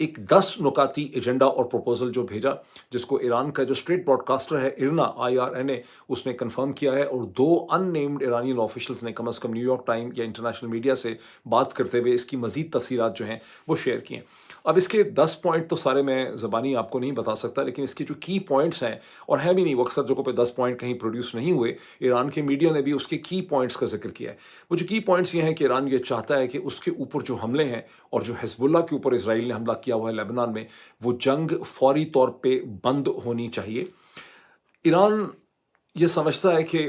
ایک 10 نکاتی ایجنڈا اور پروپوزل جو بھیجا، جس کو ایران کا جو اسٹیٹ براڈ کاسٹر ہے IRNA IRNA اس نے کنفرم کیا ہے، اور 2 ان نیمڈ ایرانین آفیشلس نے کم از کم نیو یارک ٹائم یا انٹرنیشنل میڈیا سے بات کرتے ہوئے اس کی مزید تفصیلات جو ہیں وہ شیئر کی ہیں۔ اب اس کے 10 پوائنٹ تو سارے میں زبانی آپ کو نہیں بتا سکتا، لیکن اس کے جو کی پوائنٹس ہیں، اور ہے بھی نہیں، وہ اکثر جگہوں پہ 10 پوائنٹ کہیں پروڈیوس نہیں ہوئے، ایران کے میڈیا نے بھی اس کے کی پوائنٹس کا ذکر کیا ہے۔ وہ جو کی پوائنٹس یہ ہیں کہ ایران یہ چاہتا ہے کہ اس کے اوپر جو حملے ہیں، اور جو حزب اللہ کے اوپر اسرائیل نے حملہ کیا ہوا ہے لبنان میں، وہ جنگ فوری طور پہ بند ہونی چاہیے۔ ایران یہ سمجھتا ہے کہ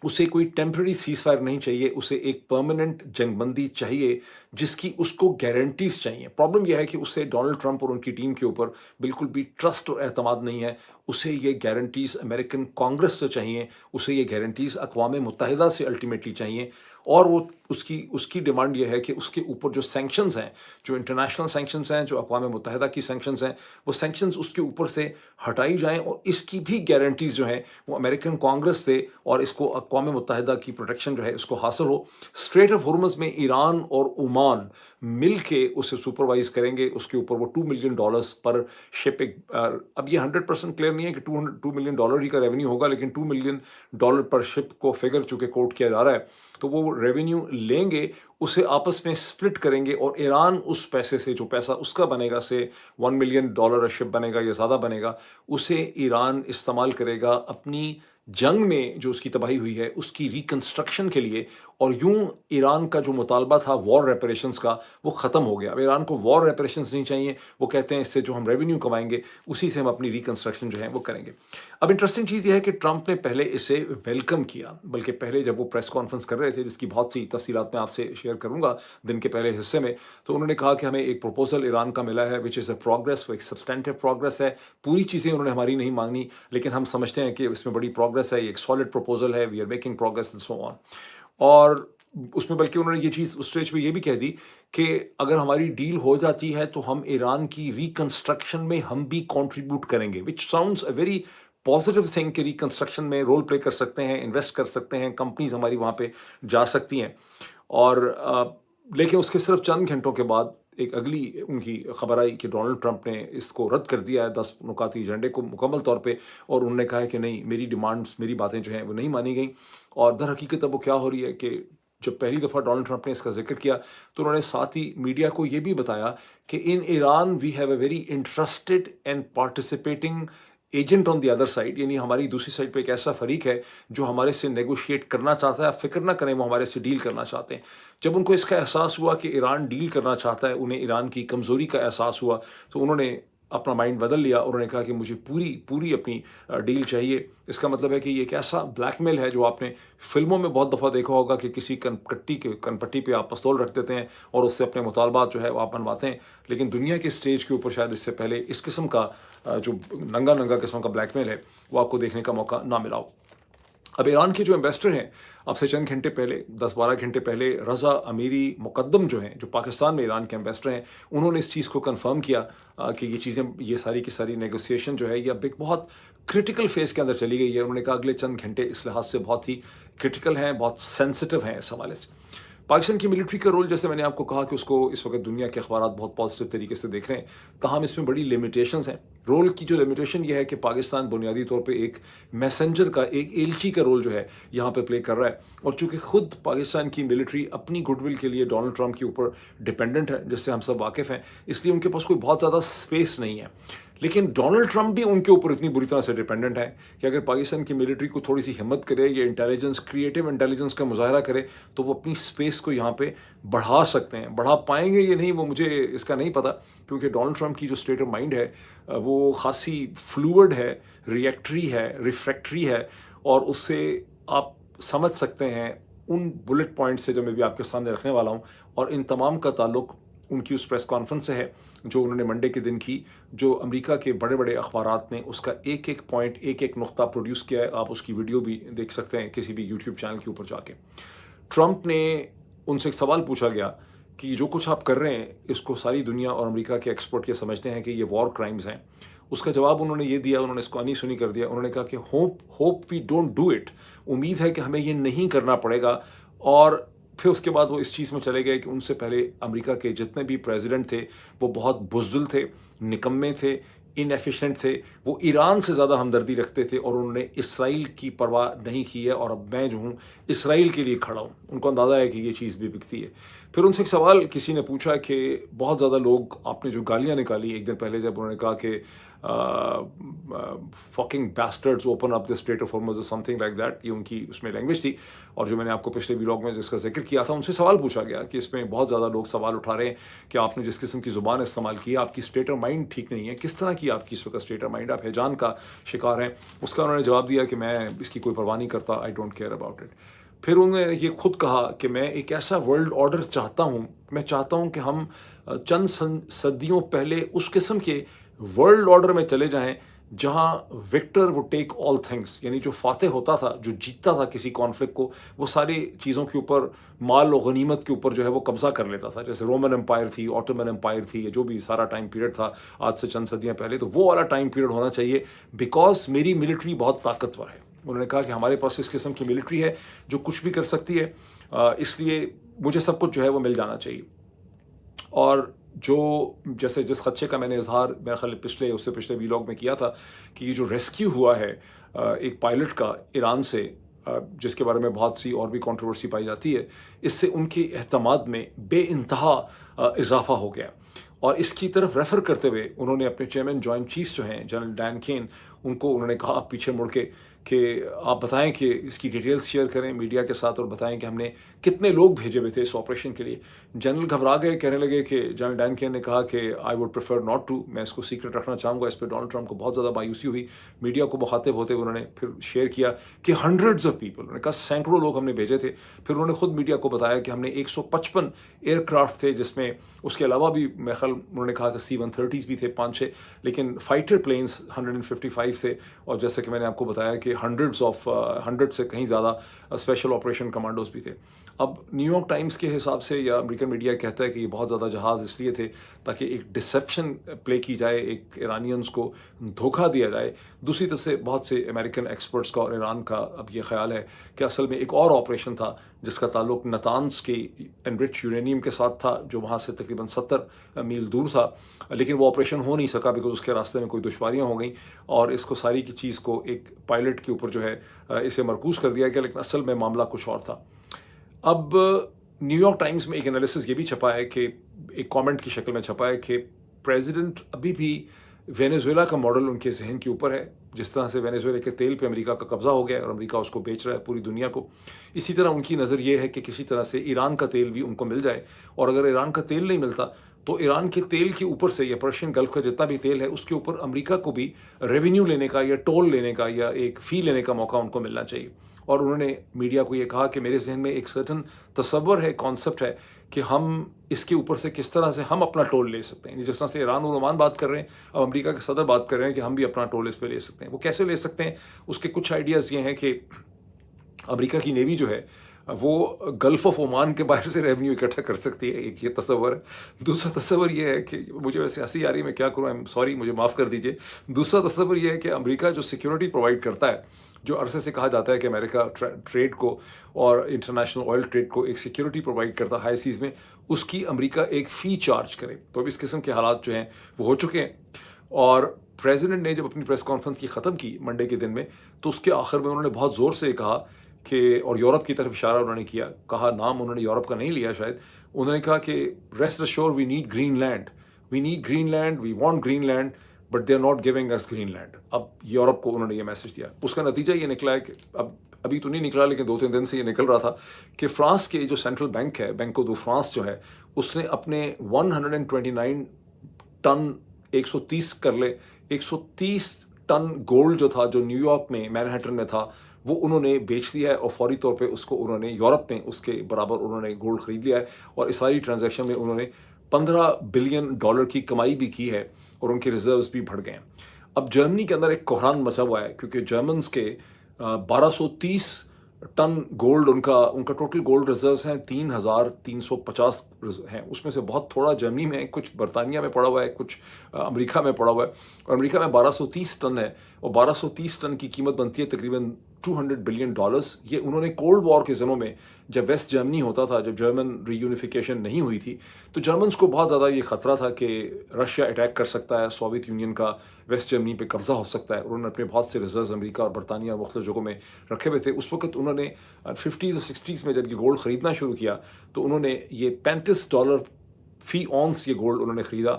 اسے کوئی ٹیمپرری سیز فائر نہیں چاہیے، اسے ایک پرماننٹ جنگ بندی چاہیے جس کی اس کو گارنٹیز چاہیے۔ پرابلم یہ ہے کہ اسے ڈونلڈ ٹرمپ اور ان کی ٹیم کے اوپر بالکل بھی ٹرسٹ اور اعتماد نہیں ہے۔ اسے یہ گارنٹیز امریکن کانگریس سے چاہیے، اسے یہ گارنٹیز اقوام متحدہ سے الٹیمیٹلی چاہیے، اور وہ اس کی ڈیمانڈ یہ ہے کہ اس کے اوپر جو سینکشنز ہیں، جو انٹرنیشنل سینکشنز ہیں، جو اقوام متحدہ کی سینکشنز ہیں، وہ سینکشنز اس کے اوپر سے ہٹائی جائیں، اور اس کی بھی گارنٹیز جو ہیں وہ امریکن کانگریس سے، اور اس کو اقوام متحدہ کی پروٹیکشن جو ہے اس کو حاصل ہو۔ اسٹریٹ آف ہرمز میں ایران اور عمان مل کے اسے سپروائز کریں گے، اس کے اوپر وہ $2 ملین پر شپ، اب یہ 100% کلیئر نہیں ہے کہ $2 ملین ہی کا ریونیو ہوگا، لیکن $2 ملین پر شپ کو فگر چونکہ کوٹ کیا جا رہا ہے، تو وہ ریونیو لیں گے، اسے آپس میں سپلٹ کریں گے، اور ایران اس پیسے سے، جو پیسہ اس کا بنے گا، سے $1 ملین شپ بنے گا یا زیادہ بنے گا، اسے ایران استعمال کرے گا اپنی جنگ میں جو اس کی تباہی ہوئی ہے اس کی ریکنسٹرکشن کے لیے۔ اور یوں ایران کا جو مطالبہ تھا وار ریپریشنز کا، وہ ختم ہو گیا۔ اب ایران کو وار ریپریشنز نہیں چاہیے، وہ کہتے ہیں اس سے جو ہم ریونیو کمائیں گے اسی سے ہم اپنی ریکنسٹرکشن جو ہے وہ کریں گے۔ اب انٹرسٹنگ چیز یہ ہے کہ ٹرمپ نے پہلے اسے ویلکم کیا، بلکہ پہلے جب وہ پریس کانفرنس کر رہے تھے، جس کی بہت سی تفصیلات میں آپ سے شیئر کروں گا دن کے پہلے حصے میں، تو انہوں نے کہا کہ ہمیں ایک پروپوزل ایران کا ملا ہے وچ از اے پروگرس، وہ ایک سبسٹینٹیو پروگرس ہے۔ پوری چیزیں انہوں نے ہماری نہیں مانگی، لیکن ہم سمجھتے ہیں کہ اس میں بڑی پروگرس ہے، یہ ایک سالڈ پروپوزل ہے، we are making progress and so on. اور اس میں بلکہ انہوں نے یہ چیز اس اسٹیج پہ یہ بھی کہہ دی کہ اگر ہماری ڈیل ہو جاتی ہے تو ہم ایران کی ریکنسٹرکشن میں ہم بھی کنٹریبیوٹ کریں گے، which sounds a very positive thing, کہ ریکنسٹرکشن میں رول پلے کر سکتے ہیں، انویسٹ کر سکتے ہیں، کمپنیز ہماری وہاں پہ جا سکتی ہیں۔ اور لیکن اس کے صرف چند گھنٹوں کے بعد ایک اگلی ان کی خبر آئی کہ ڈونلڈ ٹرمپ نے اس کو رد کر دیا ہے، 10 نکاتی ایجنڈے کو مکمل طور پہ، اور انہوں نے کہا ہے کہ نہیں، میری ڈیمانڈز، میری باتیں جو ہیں وہ نہیں مانی گئیں۔ اور در حقیقت اب وہ کیا ہو رہی ہے کہ جب پہلی دفعہ ڈونلڈ ٹرمپ نے اس کا ذکر کیا تو انہوں نے ساتھ ہی میڈیا کو یہ بھی بتایا کہ in Iran we have a very interested and participating agent on the other side, یعنی ہماری دوسری سائڈ پہ ایک ایسا فریق ہے جو ہمارے سے نیگوشیٹ کرنا چاہتا ہے۔ آپ فکر نہ کریں، وہ ہمارے سے ڈیل کرنا چاہتے ہیں۔ جب ان کو اس کا احساس ہوا کہ ایران ڈیل کرنا چاہتا ہے، انہیں ایران کی کمزوری کا احساس ہوا، تو انہوں نے اپنا مائنڈ بدل لیا، انہوں نے کہا کہ مجھے پوری اپنی ڈیل چاہیے۔ اس کا مطلب ہے کہ یہ ایک ایسا بلیک میل ہے جو آپ نے فلموں میں بہت دفعہ دیکھا ہوگا کہ کسی کنپٹی پہ آپ پستول رکھ دیتے ہیں اور اس سے اپنے مطالبات جو ہے وہ آپ بنواتے ہیں، لیکن دنیا کے اسٹیج کے اوپر شاید اس سے پہلے اس قسم کا جو ننگا قسم کا بلیک میل ہے وہ آپ کو دیکھنے کا موقع نہ ملا ہو۔ اب ایران کے جو ایمبیسڈر ہیں، اب سے چند گھنٹے پہلے، 10-12 گھنٹے پہلے، رضا امیری مقدم جو ہیں، جو پاکستان میں ایران کے ایمبیسڈر ہیں، انہوں نے اس چیز کو کنفرم کیا کہ یہ چیزیں، یہ ساری کی ساری نیگوسیشن جو ہے یہ اب ایک بہت کرٹیکل فیز کے اندر چلی گئی ہے۔ انہوں نے کہا اگلے چند گھنٹے اس لحاظ سے بہت ہی کرٹیکل ہیں، بہت سینسٹیو ہیں اس حوالے سے۔ پاکستان کی ملٹری کا رول، جیسے میں نے آپ کو کہا کہ اس کو اس وقت دنیا کے اخبارات بہت پازیٹیو طریقے سے دیکھ رہے ہیں، تاہم اس میں بڑی لیمیٹیشنز ہیں۔ رول کی جو لیمیٹیشن یہ ہے کہ پاکستان بنیادی طور پہ ایک میسنجر کا، ایک ایلچی کا رول جو ہے یہاں پہ پلے کر رہا ہے، اور چونکہ خود پاکستان کی ملٹری اپنی گڈ ول کے لیے ڈونلڈ ٹرمپ کے اوپر ڈپینڈنٹ ہے، جس سے ہم سب واقف ہیں، اس لیے ان کے پاس کوئی بہت زیادہ اسپیس نہیں ہے۔ لیکن ڈونلڈ ٹرمپ بھی ان کے اوپر اتنی بری طرح سے ڈپینڈنٹ ہے کہ اگر پاکستان کی ملٹری کو تھوڑی سی ہمت کرے یا انٹیلیجنس، کریٹیو انٹیلیجنس کا مظاہرہ کرے تو وہ اپنی اسپیس کو یہاں پہ بڑھا سکتے ہیں۔ بڑھا پائیں گے یہ نہیں، وہ مجھے اس کا نہیں پتہ، کیونکہ ڈونلڈ ٹرمپ کی جو اسٹیٹ آف مائنڈ ہے وہ خاصی فلوئڈ ہے، ریئیکٹری ہے، ریفریکٹری ہے، اور اس سے آپ سمجھ سکتے ہیں ان بلٹ پوائنٹ سے جو میں بھی آپ کے سامنے رکھنے والا ہوں، اور ان تمام کا تعلق ان کی اس پریس کانفرنس سے ہے جو انہوں نے منڈے کے دن کی، جو امریکہ کے بڑے بڑے اخبارات نے اس کا ایک ایک پوائنٹ، ایک ایک نقطہ پروڈیوس کیا ہے۔ آپ اس کی ویڈیو بھی دیکھ سکتے ہیں کسی بھی یوٹیوب چینل کے اوپر جا کے۔ ٹرمپ نے ان سے ایک سوال پوچھا گیا کہ جو کچھ آپ کر رہے ہیں اس کو ساری دنیا اور امریکہ کے ایکسپرٹ یہ سمجھتے ہیں کہ یہ وار کرائمز ہیں۔ اس کا جواب انہوں نے یہ دیا، انہوں نے اس کو انی سنی کر دیا، انہوں نے کہا کہ hope we don't do it, امید ہے کہ ہمیں یہ نہیں کرنا پڑے گا، اور پھر اس کے بعد وہ اس چیز میں چلے گئے کہ ان سے پہلے امریکہ کے جتنے بھی پریزیڈنٹ تھے وہ بہت بزدل تھے، نکمے تھے، انیفیشینٹ تھے، وہ ایران سے زیادہ ہمدردی رکھتے تھے، اور انہوں نے اسرائیل کی پرواہ نہیں کی ہے، اور اب میں جو ہوں اسرائیل کے لیے کھڑا ہوں۔ ان کو اندازہ ہے کہ یہ چیز بھی بکتی ہے۔ پھر ان سے ایک سوال کسی نے پوچھا کہ بہت زیادہ لوگ، آپ نے جو گالیاں نکالی ایک دن پہلے جب انہوں نے کہا کہ fucking bastards open up the strait of Hormuz something like that, یہ ان کی اس میں لینگویج تھی، اور جو میں نے آپ کو پچھلے ویلاگ میں جس کا ذکر کیا تھا، ان سے سوال پوچھا گیا کہ اس میں بہت زیادہ لوگ سوال اٹھا رہے ہیں کہ آپ نے جس قسم کی زبان استعمال کی ہے، آپ کی اسٹیٹ آف مائنڈ ٹھیک نہیں ہے، کس طرح کی آپ کی اس وقت اسٹیٹ آف مائنڈ، آپ ہیجان کا شکار ہیں۔ اس کا انہوں نے جواب دیا کہ میں اس کی کوئی پرواہ نہیں کرتا، I don't care about it. پھر انہوں نے یہ خود کہا کہ میں ایک ایسا ورلڈ آرڈر چاہتا ہوں، میں چاہتا ہوں کہ ہم چند صدیوں پہلے اس قسم کے ورلڈ آرڈر میں چلے جائیں جہاں وکٹر وہ ٹیک آل تھنگس، یعنی جو فاتح ہوتا تھا، جو جیتتا تھا کسی کانفلکٹ کو، وہ ساری چیزوں کے اوپر، مال و غنیمت کے اوپر جو ہے وہ قبضہ کر لیتا تھا، جیسے رومن امپائر تھی، آٹومن امپائر تھی، یہ جو بھی سارا ٹائم پیریڈ تھا آج سے چند صدیاں پہلے، تو وہ والا ٹائم پیریڈ ہونا چاہیے، بیکاز میری ملٹری بہت طاقتور ہے۔ انہوں نے کہا کہ ہمارے پاس اس قسم کی ملٹری ہے جو کچھ بھی کر سکتی ہے، اس لیے مجھے سب کچھ جو ہے وہ مل جانا چاہیے۔ اور جو جیسے جس خدشے کا میں نے اظہار میرا خیال اس سے پچھلے ویلاگ میں کیا تھا کہ یہ جو ریسکیو ہوا ہے ایک پائلٹ کا ایران سے، جس کے بارے میں بہت سی اور بھی کنٹروورسی پائی جاتی ہے، اس سے ان کے اعتماد میں بے انتہا اضافہ ہو گیا۔ اور اس کی طرف ریفر کرتے ہوئے انہوں نے اپنے چیئرمین جوائنٹ چیفز جو ہیں جنرل ڈین کین، ان کو انہوں نے کہا پیچھے مڑ کے کہ آپ بتائیں کہ اس کی ڈیٹیلز شیئر کریں میڈیا کے ساتھ، اور بتائیں کہ ہم نے کتنے لوگ بھیجے ہوئے تھے اس آپریشن کے لیے۔ جنرل گھبرا گئے، کہنے لگے کہ جنرل ڈین کین نے کہا کہ I would prefer not to, میں اس کو سیکرٹ رکھنا چاہوں گا۔ اس پہ ڈونلڈ ٹرمپ کو بہت زیادہ مایوسی ہوئی، میڈیا کو مخاطب ہوتے ہوئے انہوں نے پھر شیئر کیا کہ ہنڈریڈز آف پیپل، انہوں نے کہا سینکڑوں لوگ ہم نے بھیجے تھے۔ پھر انہوں نے خود میڈیا کو بتایا کہ ہم نے 155 ایئر کرافٹ تھے، جس میں اس کے علاوہ بھی میرے خیال انہوں نے کہا کہ C-130s بھی تھے 5-6، لیکن فائٹر پلینس 155 تھے، اور جیسے کہ میں نے آپ کو بتایا کہ 100 سے کہیں زیادہ اسپیشل آپریشن کمانڈوز بھی تھے۔ اب نیو یارک ٹائمز کے حساب سے یا امریکن میڈیا کہتا ہے کہ یہ بہت زیادہ جہاز اس لیے تھے تاکہ ایک ڈسیپشن پلے کی جائے، ایک ایرانینز کو دھوکہ دیا جائے۔ دوسری طرف سے بہت سے امریکن ایکسپرٹس کا اور ایران کا اب یہ خیال ہے کہ اصل میں ایک اور آپریشن تھا جس کا تعلق نتانز کے انرچ یورینیم کے ساتھ تھا، جو وہاں سے تقریباً 70 میل دور تھا، لیکن وہ آپریشن ہو نہیں سکا بیکاز اس کے راستے میں کوئی دشواریاں ہو گئیں، اور اس کو ساری کی چیز کو ایک پائلٹ کے اوپر جو ہے اسے مرکوز کر دیا گیا، لیکن اصل میں معاملہ کچھ اور تھا۔ اب نیو یارک ٹائمز میں ایک انالیسس یہ بھی چھپا ہے کہ ایک کامنٹ کی شکل میں چھپا ہے کہ پریزیڈنٹ ابھی بھی وینیزویلا کا ماڈل ان کے ذہن کے اوپر ہے، جس طرح سے وینیزویلا کے تیل پہ امریکہ کا قبضہ ہو گیا اور امریکہ اس کو بیچ رہا ہے پوری دنیا کو، اسی طرح ان کی نظر یہ ہے کہ کسی طرح سے ایران کا تیل بھی ان کو مل جائے، اور اگر ایران کا تیل نہیں ملتا تو ایران کے تیل کے اوپر سے یا پرشین گلف کا جتنا بھی تیل ہے اس کے اوپر امریکہ کو بھی ریونیو لینے کا یا ٹول لینے کا یا ایک فی لینے کا موقع ان کو ملنا چاہیے۔ اور انہوں نے میڈیا کو یہ کہا کہ میرے ذہن میں ایک سرٹن تصور ہے، کانسیپٹ ہے کہ ہم اس کے اوپر سے کس طرح سے ہم اپنا ٹول لے سکتے ہیں، جس طرح سے ایران اور عمان بات کر رہے ہیں، اب امریکہ کے صدر بات کر رہے ہیں کہ ہم بھی اپنا ٹول اس پہ لے سکتے ہیں۔ وہ کیسے لے سکتے ہیں؟ اس کے کچھ آئیڈیاز یہ ہیں کہ امریکہ کی نیوی جو ہے وہ گلف آف عمان کے باہر سے ریونیو اکٹھا کر سکتی ہے، ایک یہ تصور ہے۔ دوسرا تصور یہ ہے کہ مجھے ویسے ہنسی آ رہی ہے، میں کیا کروں، سوری، مجھے معاف کر دیجیے۔ دوسرا تصور یہ ہے کہ امریکہ جو سیکیورٹی پرووائڈ کرتا ہے، جو عرصے سے کہا جاتا ہے کہ امریکہ ٹریڈ کو اور انٹرنیشنل آئل ٹریڈ کو ایک سیکیورٹی پرووائڈ کرتا ہے ہائی سیز میں، اس کی امریکہ ایک فی چارج کرے۔ تو اب اس قسم کے حالات جو ہیں وہ ہو چکے ہیں، اور پریزیڈنٹ نے جب اپنی پریس کانفرنس کی ختم کی منڈے کے دن میں، تو اس کے آخر میں انہوں نے بہت زور سے کہا کہ، اور یورپ کی طرف اشارہ انہوں نے کیا، کہا نام انہوں نے یورپ کا نہیں لیا شاید، انہوں نے کہا کہ rest assured we need Greenland, we need Greenland, we want Greenland, but they are not giving us Greenland. اب یورپ کو انہوں نے یہ میسج دیا۔ اس کا نتیجہ یہ نکلا ہے کہ ابھی تو نہیں نکلا لیکن 2-3 دن سے یہ نکل رہا تھا کہ فرانس کے جو سینٹرل بینک ہے، بینکو دو فرانس جو ہے، اس نے اپنے 129 ٹن 130 کر لے 130 ٹن گولڈ جو تھا، جو نیو یارک میں مینہٹن میں تھا، وہ انہوں نے بیچ دیا ہے، اور فوری طور پہ اس کو انہوں نے یورپ میں اس کے برابر انہوں نے گولڈ خرید لیا ہے، اور اس ساری ٹرانزیکشن میں انہوں نے $15 بلین کی کمائی بھی کی ہے، اور ان کے ریزروز بھی بڑھ گئے ہیں۔ اب جرمنی کے اندر ایک کوحران مچا ہوا ہے، کیونکہ جرمنز کے 1230 ٹن گولڈ، ان کا ٹوٹل گولڈ ریزروز ہیں 3350 ہیں، اس میں سے بہت تھوڑا جرمنی میں ہے، کچھ برطانیہ میں پڑا ہوا ہے، کچھ امریکہ میں پڑا ہوا ہے، اور امریکہ میں 1230 ٹن ہے، اور 1230 ٹن کی قیمت بنتی ہے تقریباً $200 بلین. یہ انہوں نے کولڈ وار کے دنوں میں جب ویسٹ جرمنی ہوتا تھا، جب جرمن ری یونیفیکیشن نہیں ہوئی تھی، تو جرمنس کو بہت زیادہ یہ خطرہ تھا کہ رشیا اٹیک کر سکتا ہے، سوویت یونین کا ویسٹ جرمنی پہ قبضہ ہو سکتا ہے. انہوں نے اپنے بہت سے ریزروز امریکہ اور برطانیہ اور مختلف جگہوں میں رکھے ہوئے تھے. اس وقت انہوں نے 50s اور 60s میں جب یہ گولڈ خریدنا شروع کیا تو انہوں نے یہ $35 فی اونس یہ گولڈ انہوں نے خریدا.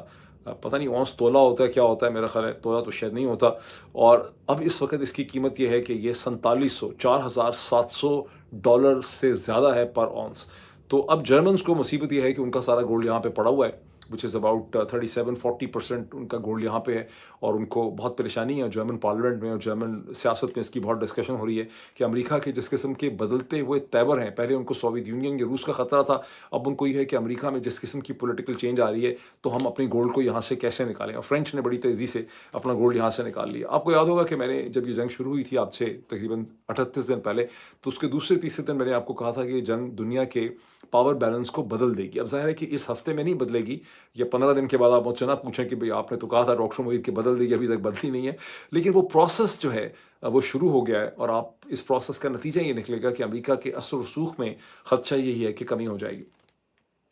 پتہ نہیں اونس تولہ ہوتا ہے کیا ہوتا ہے، میرا خیال ہے تولہ تو شاید نہیں ہوتا. اور اب اس وقت اس کی قیمت یہ ہے کہ یہ $4700 سے زیادہ ہے پر اونس. تو اب جرمنس کو مصیبت یہ ہے کہ ان کا سارا گولڈ یہاں پہ پڑا ہوا ہے، وچ از اباؤٹ 37-40% ان کا گولڈ یہاں پہ ہے. اور ان کو بہت پریشانی ہے جرمن پارلیمنٹ میں اور جرمن سیاست میں، اس کی بہت ڈسکشن ہو رہی ہے کہ امریکہ کے جس قسم کے بدلتے ہوئے تیور ہیں، پہلے ان کو سوویت یونین یا روس کا خطرہ تھا، اب ان کو یہ ہے کہ امریکہ میں جس قسم کی پولیٹیکل چینج آ رہی ہے تو ہم اپنے گولڈ کو یہاں سے کیسے نکالیں. اور فرینچ نے بڑی تیزی سے اپنا گولڈ یہاں سے نکال لیا. آپ کو یاد ہوگا کہ میں نے جب یہ جنگ شروع ہوئی تھی آپ سے تقریباً 38 دن پہلے، تو اس کے دوسرے تیسرے دن میں نے آپ کو کہا تھا کہ یہ جنگ دنیا کے پاور بیلنس کو بدل دے گی. اب ظاہر ہے کہ اس ہفتے میں نہیں بدلے گی، یا 15 دن کے بعد آپ مجھ سے نہ پوچھیں کہ بھئی آپ نے تو کہا تھا ڈاکٹر موید کہ بدل دے گی، ابھی تک بدلی نہیں ہے. لیکن وہ پروسیس جو ہے وہ شروع ہو گیا ہے، اور آپ اس پروسیس کا نتیجہ یہ نکلے گا کہ امریکہ کے اثر و رسوخ میں خدشہ یہی ہے کہ کمی ہو جائے گی.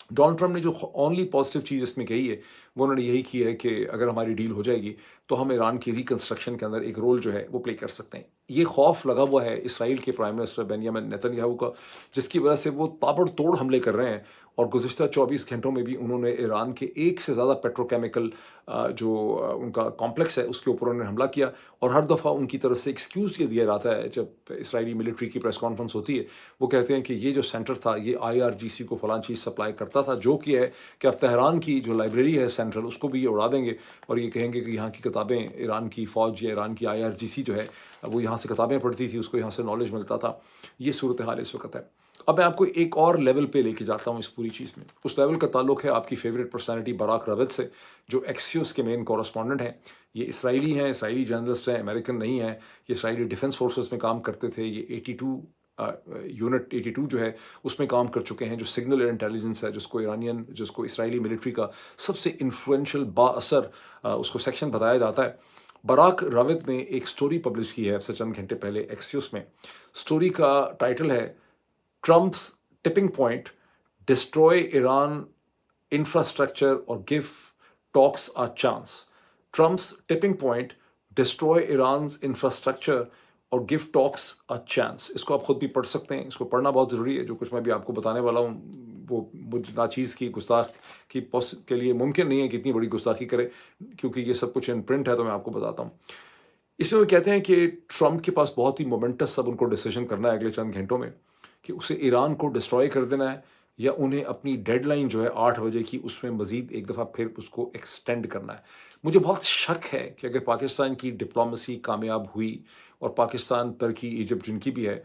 ڈونلڈ ٹرمپ نے جو اونلی پازیٹیو چیز اس میں کہی ہے وہ انہوں نے یہی کی ہے کہ اگر ہماری ڈیل ہو جائے گی تو ہم ایران کی ریکنسٹرکشن کے اندر ایک رول جو ہے وہ پلے کر سکتے ہیں. یہ خوف لگا ہوا ہے اسرائیل کے پرائم منسٹر بنیامن نیتن یاہو کا، جس کی وجہ سے وہ تابڑ توڑ حملے کر رہے ہیں. اور گزشتہ 24 گھنٹوں میں بھی انہوں نے ایران کے ایک سے زیادہ پیٹروکیمیکل جو ان کا کمپلیکس ہے اس کے اوپر انہوں نے حملہ کیا. اور ہر دفعہ ان کی طرف سے ایکسکیوز یہ دیا جاتا ہے جب اسرائیلی ملٹری کی پریس کانفرنس ہوتی ہے، وہ کہتے ہیں کہ یہ جو سینٹر تھا یہ IRGC کو فلاں چیز سپلائی کرتا تھا، جو کہ ہے کہ اب تہران کی جو لائبریری ہے سینٹرل اس کو بھی یہ اڑا دیں گے اور یہ کہیں گے کہ یہاں کی کتابیں ایران کی فوج یا ایران کی IRGC جو ہے وہ یہاں سے کتابیں پڑھتی تھی، اس کو یہاں سے نالج ملتا تھا. یہ صورتحال اس وقت ہے. اب میں آپ کو ایک اور لیول پہ لے کے جاتا ہوں اس پوری چیز میں. اس لیول کا تعلق ہے آپ کی فیوریٹ پرسنالٹی براک رابط سے، جو ایکسیوس کے مین کورسپونڈنٹ ہیں. یہ اسرائیلی ہیں، اسرائیلی جرنلسٹ ہیں، امریکن نہیں ہیں. یہ اسرائیلی ڈیفنس فورسز میں کام کرتے تھے. یہ 82 یونٹ 82 جو ہے اس میں کام کر چکے ہیں، جو سگنل ایئر انٹیلیجنس ہے، جس کو اسرائیلی ملٹری کا سب سے انفلوئنشل با اثر اس کو سیکشن بتایا جاتا ہے. براک راوت نے ایک سٹوری پبلش کی ہے اب سے چند گھنٹے پہلے ایکسیوس میں. سٹوری کا ٹائٹل ہے Trump's tipping point, destroy Iran infrastructure اور give talks a chance. Trump's tipping point, destroy Iran's infrastructure اور گیو ٹاکس آ چانس. اس کو آپ خود بھی پڑھ سکتے ہیں، اس کو پڑھنا بہت ضروری ہے. جو کچھ میں بھی آپ کو بتانے والا ہوں وہ مجھ ناچیز کی گستاخ کی کے لیے ممکن نہیں ہے کہ اتنی بڑی گستاخی کرے، کیونکہ یہ سب کچھ ان پرنٹ ہے تو میں آپ کو بتاتا ہوں. اس میں وہ کہتے ہیں کہ ٹرمپ کے پاس بہت ہی مومنٹس اب ان کو ڈیسیژن کرنا ہے اگلے چند گھنٹوں میں کہ اسے ایران کو ڈسٹروائے کر دینا ہے یا انہیں اپنی ڈیڈ لائن جو ہے 8 بجے کی اس میں مزید ایک دفعہ پھر اس کو ایکسٹینڈ کرنا ہے. مجھے بہت شک ہے کہ اگر پاکستان کی ڈپلومیسی کامیاب ہوئی اور پاکستان ترکی ایجپٹ جن کی بھی ہے،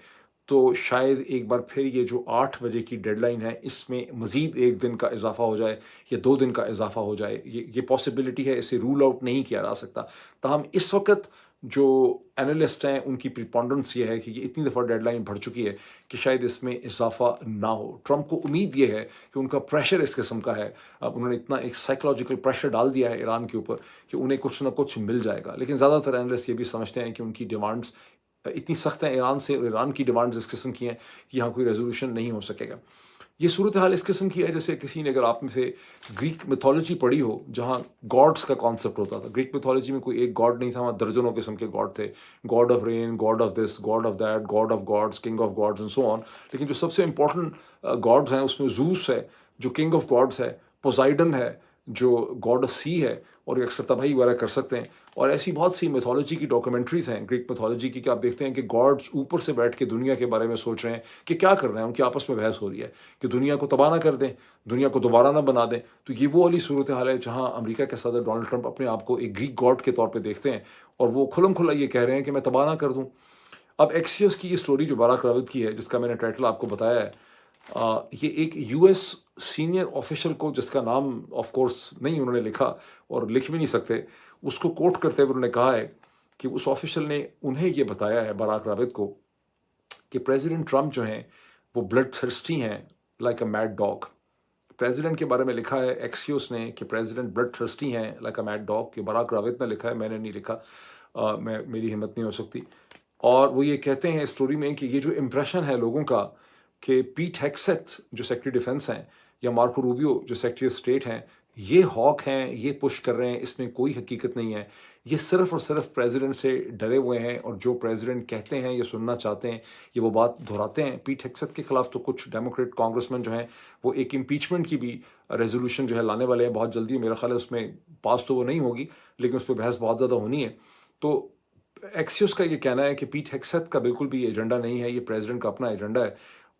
تو شاید ایک بار پھر یہ جو 8 بجے کی ڈیڈ لائن ہے اس میں مزید 1 دن کا اضافہ ہو جائے یا 2 دن کا اضافہ ہو جائے. یہ پاسبلٹی ہے، اسے رول آؤٹ نہیں کیا جا سکتا. تاہم اس وقت جو انالسٹ ہیں ان کی پریپونڈنس یہ ہے کہ یہ اتنی دفعہ ڈیڈ لائن بڑھ چکی ہے کہ شاید اس میں اضافہ نہ ہو. ٹرمپ کو امید یہ ہے کہ ان کا پریشر اس قسم کا ہے، اب انہوں نے اتنا ایک سائیکولوجیکل پریشر ڈال دیا ہے ایران کے اوپر کہ انہیں کچھ نہ کچھ مل جائے گا. لیکن زیادہ تر انالسٹ یہ بھی سمجھتے ہیں کہ ان کی ڈیمانڈز اتنی سخت ہیں ایران سے، اور ایران کی ڈیمانڈز اس قسم کی ہیں کہ یہاں کوئی ریزولوشن نہیں ہو سکے گا. یہ صورتحال اس قسم کی ہے جیسے کسی نے، اگر آپ میں سے گریک میتھولوجی پڑھی ہو جہاں گاڈس کا کانسیپٹ ہوتا تھا. گریک میتھولوجی میں کوئی ایک گاڈ نہیں تھا، وہاں درجنوں قسم کے گاڈ تھے. God of rain, god of this, god of that, god of gods, king of gods and so on. لیکن جو سب سے امپورٹنٹ گاڈز ہیں اس میں زوس ہے جو کنگ آف گاڈس ہے، پوزائڈن ہے جو گاڈ آف سی ہے اور یہ اکثر تباہی وغیرہ کر سکتے ہیں. اور ایسی بہت سی میتھولوجی کی ڈاکومنٹریز ہیں گریک میتھولوجی کی کہ آپ دیکھتے ہیں کہ گاڈز اوپر سے بیٹھ کے دنیا کے بارے میں سوچ رہے ہیں کہ کیا کر رہے ہیں. ان کی آپس میں بحث ہو رہی ہے کہ دنیا کو تباہ نہ کر دیں، دنیا کو دوبارہ نہ بنا دیں. تو یہ وہ والی صورتحال ہے جہاں امریکہ کے صدر ڈونلڈ ٹرمپ اپنے آپ کو ایک گریک گاڈ کے طور پہ دیکھتے ہیں اور وہ کھلم کھلا یہ کہہ رہے ہیں کہ میں تباہ نہ کر دوں. اب ایکسیوس کی یہ سٹوری جو براک راوت کی ہے، جس کا میں نے ٹائٹل آپ کو بتایا ہے، یہ ایک US سینئر آفیشل کو، جس کا نام آف کورس نہیں انہوں نے لکھا اور لکھ بھی نہیں سکتے، اس کو کوٹ کرتے ہوئے انہوں نے کہا ہے کہ اس آفیشل نے انہیں یہ بتایا ہے براک راوت کو کہ پریزیڈنٹ ٹرمپ جو ہیں وہ بلڈ تھرسٹی ہیں like a made dog. President کے بارے میں لکھا ہے ایکسیوس نے کہ پریزیڈنٹ بلڈ تھرسٹی ہیں لائک اے میڈ ڈاگ. کہ براک راوت نے لکھا ہے، میں نے نہیں لکھا، میری ہمت نہیں ہو سکتی. اور وہ یہ کہتے ہیں اسٹوری میں کہ یہ جو امپریشن ہے لوگوں کا کہ پیٹ ہیگسیت جو سیکرٹری ڈیفenس ہیں یا مارکو روبیو جو سیکرٹری آف اسٹیٹ ہیں، یہ ہاک ہیں، یہ پش کر رہے ہیں، اس میں کوئی حقیقت نہیں ہے، یہ صرف اور صرف پریزیڈنٹ سے ڈرے ہوئے ہیں، اور جو پریزیڈنٹ کہتے ہیں یا سننا چاہتے ہیں یہ وہ بات دہراتے ہیں۔ پیٹ ہیگسیت کے خلاف تو کچھ ڈیموکریٹ کانگریسمین جو ہیں وہ ایک امپیچمنٹ کی بھی ریزولوشن جو ہے لانے والے ہیں بہت جلدی، میرا خیال ہے اس میں پاس تو وہ نہیں ہوگی لیکن اس پہ بحث بہت زیادہ ہونی ہے۔ تو ایکسیوس کا یہ کہنا ہے کہ پیٹ ہیگسیت کا بالکل بھی ایجنڈا نہیں ہے، یہ پریزیڈنٹ کا اپنا ایجنڈا ہے،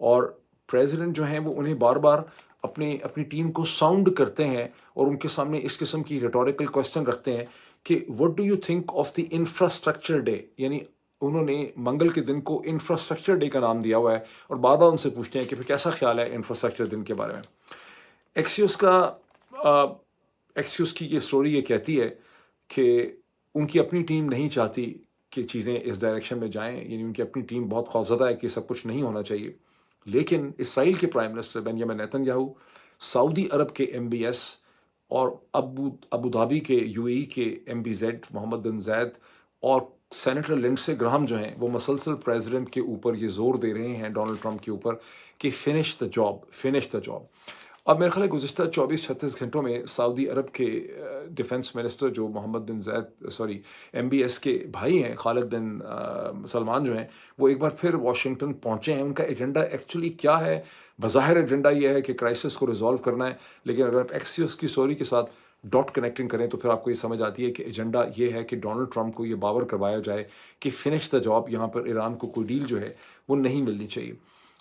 اور پریزیڈنٹ جو ہیں وہ انہیں بار بار اپنی ٹیم کو ساؤنڈ کرتے ہیں اور ان کے سامنے اس قسم کی ریٹوریکل کوشچن رکھتے ہیں کہ what do you think of the infrastructure day, یعنی انہوں نے منگل کے دن کو انفراسٹرکچر ڈے کا نام دیا ہوا ہے، اور بار بار ان سے پوچھتے ہیں کہ پھر کیسا خیال ہے انفراسٹرکچر دن کے بارے میں۔ ایکسیوس کا ایکسیوس کی یہ سٹوری یہ کہتی ہے کہ ان کی اپنی ٹیم نہیں چاہتی کہ چیزیں اس ڈائریکشن میں جائیں، یعنی ان کی اپنی ٹیم بہت خوفزدہ ہے کہ یہ سب کچھ نہیں ہونا چاہیے، لیکن اسرائیل کے پرائم منسٹر بنیامن نیتن یاہو، سعودی عرب کے MBS، اور ابو دھابی کے UAE کے MBZ محمد بن زید، اور سینیٹر لنڈسے گراہم جو ہیں وہ مسلسل پریزیڈنٹ کے اوپر یہ زور دے رہے ہیں، ڈونلڈ ٹرمپ کے اوپر، کہ finish the job, finish the job. اب میرے خیال ہے گزشتہ 24-36 گھنٹوں میں سعودی عرب کے ڈیفنس منسٹر جو محمد بن زید MBS کے بھائی ہیں، خالد بن سلمان جو ہیں، وہ ایک بار پھر واشنگٹن پہنچے ہیں۔ ان کا ایجنڈا ایکچولی کیا ہے؟ بظاہر ایجنڈا یہ ہے کہ کرائسس کو ریزالو کرنا ہے، لیکن اگر آپ ایکسیوس کی سٹوری کے ساتھ ڈاٹ کنیکٹنگ کریں تو پھر آپ کو یہ سمجھ آتی ہے کہ ایجنڈا یہ ہے کہ ڈونلڈ ٹرمپ کو یہ باور کروایا جائے کہ فنش دا جاب، یہاں پر ایران کو کوئی ڈیل جو ہے وہ نہیں ملنی چاہیے۔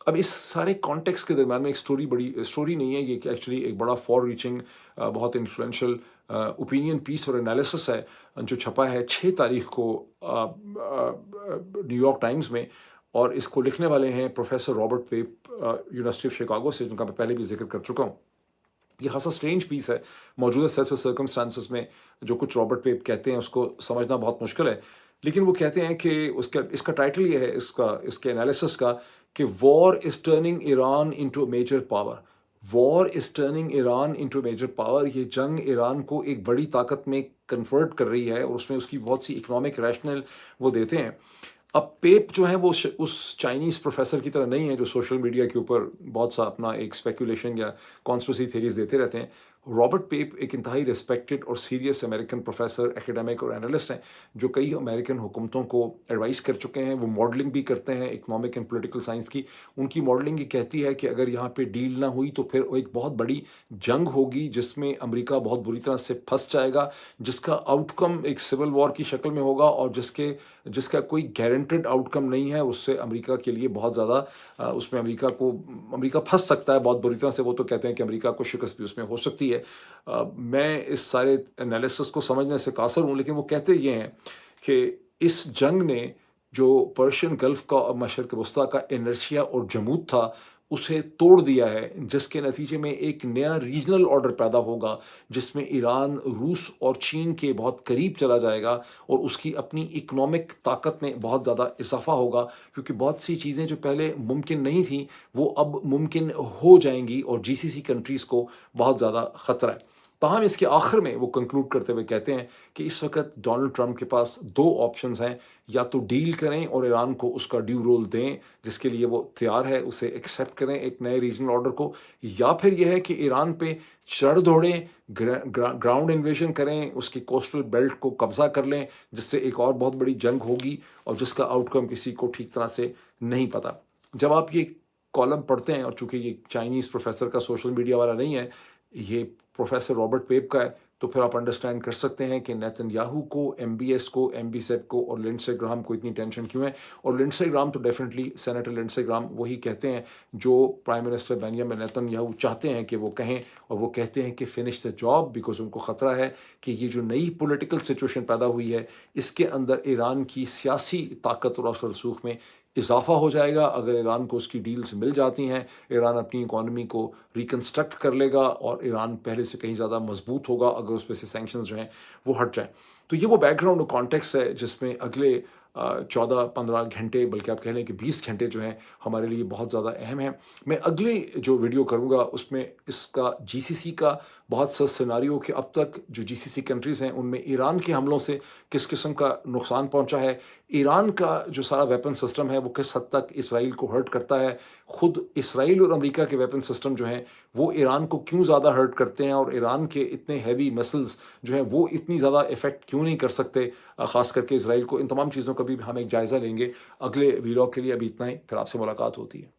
اب اس سارے کانٹیکس کے درمیان میں ایک سٹوری، بڑی سٹوری نہیں ہے یہ، کہ ایکچولی ایک بڑا فار ریچنگ بہت انفلوئنشل اوپینین پیس اور انالیسس ہے جو چھپا ہے 6 تاریخ کو نیو یارک ٹائمز میں، اور اس کو لکھنے والے ہیں professor Robert Pape university of Chicago سے، جن کا میں پہلے بھی ذکر کر چکا ہوں۔ یہ خاصا اسٹرینج پیس ہے، موجودہ سیٹ آف سرکمسٹانسز میں جو کچھ رابرٹ پیپ کہتے ہیں اس کو سمجھنا بہت مشکل ہے، لیکن وہ کہتے ہیں کہ اس کا ٹائٹل یہ ہے اس کے انالیسس کا کہ war is turning Iran into major power, war is turning Iran into major power, یہ جنگ ایران کو ایک بڑی طاقت میں کنورٹ کر رہی ہے، اور اس میں اس کی بہت سی اکنامک ریشنل وہ دیتے ہیں۔ اب پیپ جو ہیں وہ اس چائنیز پروفیسر کی طرح نہیں ہے جو سوشل میڈیا کے اوپر بہت سا اپنا ایک اسپیکولیشن یا کانسپریسی تھیریز دیتے رہتے ہیں۔ رابرٹ پیپ ایک انتہائی ریسپیکٹڈ اور سیریس امریکن پروفیسر، ایکیڈیمک اور انالسٹ ہیں، جو کئی امریکن حکومتوں کو ایڈوائز کر چکے ہیں۔ وہ ماڈلنگ بھی کرتے ہیں اکنامک اینڈ پولیٹیکل سائنس کی۔ ان کی ماڈلنگ یہ کہتی ہے کہ اگر یہاں پہ ڈیل نہ ہوئی تو پھر ایک بہت بڑی جنگ ہوگی جس میں امریکہ بہت بری طرح سے پھنس جائے گا، جس کا آؤٹ کم ایک سول وار کی شکل میں ہوگا، اور جس کا کوئی گارنٹیڈ آؤٹ کم نہیں ہے۔ اس سے امریکہ کے لیے بہت زیادہ اس میں امریکہ پھنس سکتا ہے بہت بری طرح سے۔ وہ تو کہتے ہیں کہ امریکہ کو شکست بھی اس میں ہو سکتی ہے۔ میں اس سارے انالیسس کو سمجھنے سے قاصر ہوں، لیکن وہ کہتے یہ ہیں کہ اس جنگ نے جو پرشین گلف کا اور مشرق وسطیٰ کا انرشیا اور جمود تھا اسے توڑ دیا ہے، جس کے نتیجے میں ایک نیا ریجنل آرڈر پیدا ہوگا جس میں ایران روس اور چین کے بہت قریب چلا جائے گا، اور اس کی اپنی اکنامک طاقت میں بہت زیادہ اضافہ ہوگا، کیونکہ بہت سی چیزیں جو پہلے ممکن نہیں تھیں وہ اب ممکن ہو جائیں گی، اور GCC کنٹریز کو بہت زیادہ خطرہ ہے۔ تاہم اس کے آخر میں وہ کنکلوڈ کرتے ہوئے کہتے ہیں کہ اس وقت ڈونلڈ ٹرمپ کے پاس 2 آپشنز ہیں، یا تو ڈیل کریں اور ایران کو اس کا ڈیو رول دیں جس کے لیے وہ تیار ہے، اسے ایکسیپٹ کریں ایک نئے ریجنل آرڈر کو، یا پھر یہ ہے کہ ایران پہ چڑھ دوڑیں، گراؤنڈ انویژن کریں، اس کی کوسٹل بیلٹ کو قبضہ کر لیں، جس سے ایک اور بہت بڑی جنگ ہوگی اور جس کا آؤٹ کم کسی کو ٹھیک طرح سے نہیں پتہ۔ جب آپ یہ کالم پڑھتے ہیں، اور چونکہ یہ چائنیز پروفیسر کا سوشل میڈیا والا نہیں ہے، یہ پروفیسر رابرٹ پیپ کا ہے، تو پھر آپ انڈرسٹینڈ کر سکتے ہیں کہ نیتن یاہو کو، MBS کو، MBZ کو اور لنڈسے گراہم کو اتنی ٹینشن کیوں ہے۔ اور لنڈسے گراہم تو ڈیفینیٹلی سینیٹر لنڈسے گراہم وہی کہتے ہیں جو پرائم منسٹر بنیامن نیتن یاہو چاہتے ہیں کہ وہ کہیں، اور وہ کہتے ہیں کہ فنش دا جاب، بیکاز ان کو خطرہ ہے کہ یہ جو نئی پولیٹیکل سچویشن پیدا ہوئی ہے اس کے اندر ایران کی سیاسی طاقت اور اثر رسوخ میں اضافہ ہو جائے گا۔ اگر ایران کو اس کی ڈیلز مل جاتی ہیں، ایران اپنی اکانومی کو ریکنسٹرکٹ کر لے گا، اور ایران پہلے سے کہیں زیادہ مضبوط ہوگا اگر اس پہ سے سینکشنز جو ہیں وہ ہٹ جائیں۔ تو یہ وہ بیک گراؤنڈ اور کانٹیکس ہے جس میں اگلے 14-15 گھنٹے، بلکہ آپ کہہ لیں کہ 20 گھنٹے جو ہیں ہمارے لیے بہت زیادہ اہم ہیں۔ میں اگلے جو ویڈیو کروں گا اس میں اس کا GCC کا بہت سا سیناریو کہ اب تک جو جی سی سی کنٹریز ہیں ان میں ایران کے حملوں سے کس قسم کا نقصان پہنچا ہے، ایران کا جو سارا ویپن سسٹم ہے وہ کس حد تک اسرائیل کو ہرٹ کرتا ہے، خود اسرائیل اور امریکہ کے ویپن سسٹم جو ہیں وہ ایران کو کیوں زیادہ ہرٹ کرتے ہیں، اور ایران کے اتنے ہیوی مسلز جو ہیں وہ اتنی زیادہ افیکٹ کیوں نہیں کر سکتے خاص کر کے اسرائیل کو، ان تمام چیزوں کا بھی ہم ایک جائزہ لیں گے۔ اگلے ویلاگ کے لیے ابھی اتنا ہی، پھر آپ سے ملاقات ہوتی ہے۔